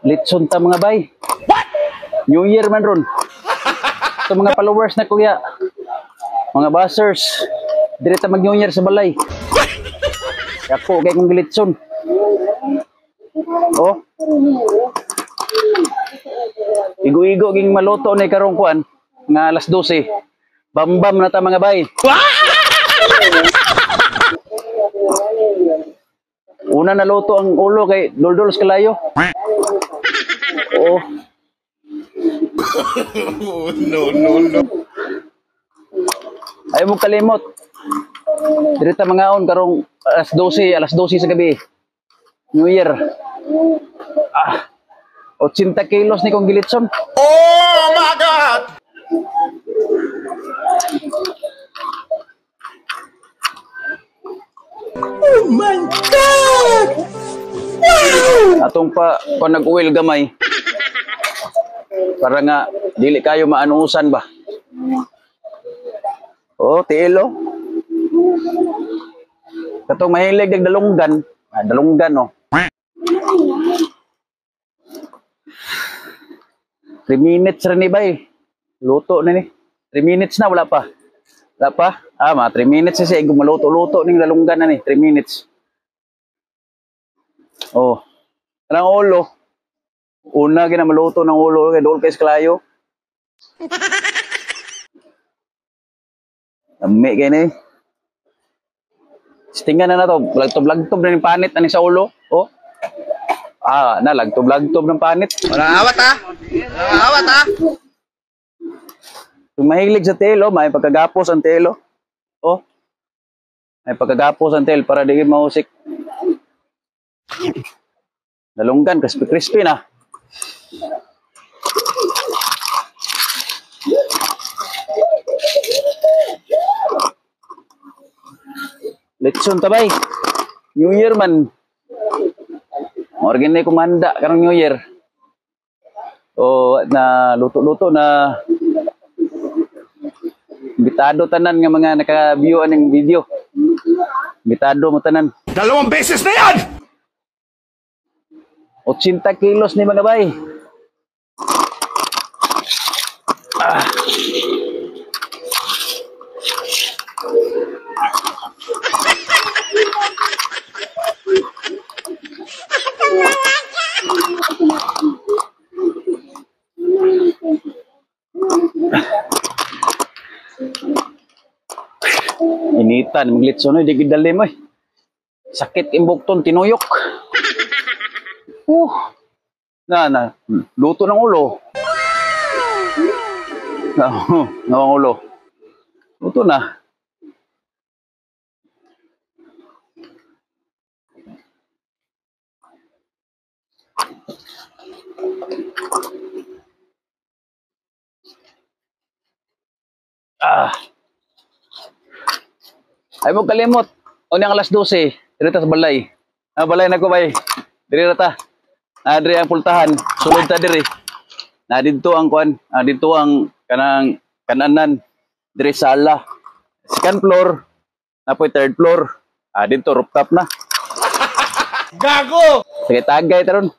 Litson ta mga bay. New Year man ron. Ito mga followers na kuya. Mga buzzers. Dili ta mag New Year sa balay. Ako kay kong litson. Oh. Igo-igo ging maluto ni karong kuan nga alas 12. Bambam na ta mga bay. Una na luto ang ulo kay duldulos kalayo. Oo. No. Ay mo kalimot. Dirita mga on karong alas 12 sa gabi. New Year. 80 kilos ni kong gilitson. Oh my God! Oh my God! Wow! Atong pa kung nag-uwil gamay. Para nga dili kayo maanusan ba. Oh, tiilo. Katong mahilig ng dalunggan. Dalunggan oh. 3 minutes rin ni bay. Luto na ni. 3 minutes na, wala pa. Wala pa? Mga 3 minutes siya. Gumaluto-luto ng dalunggan na ni. 3 minutes. Oh. Anong ulo? Una, ginamaluto ng ulo. Kaya doon kayo sa kalayo. Dami kayo na eh. Tingnan na to. Lagtob-lagtob na yung panit na sa ulo. Oh. Lagtob-lagtob ng panit. Walang awat ha? Walang awat ha? Kung mahilig sa telo, may pagkagapos ang telo. Oh. May pagkagapos ang telo para di mausik. Dalunggan, crispy-crispy na. Litson tabay. New Year man. Organ na kumanda karong New Year. O na luto-luto na bitado tanan nga mga naka-view aning video. Bitado mo tanan. 2 beses na yan! 80 kilos ni mga bay. Initan, maglitson di gidali mo eh. Sakit imbukton, tinuyok. Luto ng ulo. Nawang ulo. Luto na. Ay mo kalimot. O niyang alas 12. Dirita sa balay. Balay na ko bay. Dirita ta. Diri ang pultahan. Sulod ta diri. Dito ang kuan. Dito ang kanang kananan. Diri sala. Second floor. Napoy third floor. Dito rooftop na. Gago! Sige tagay taron.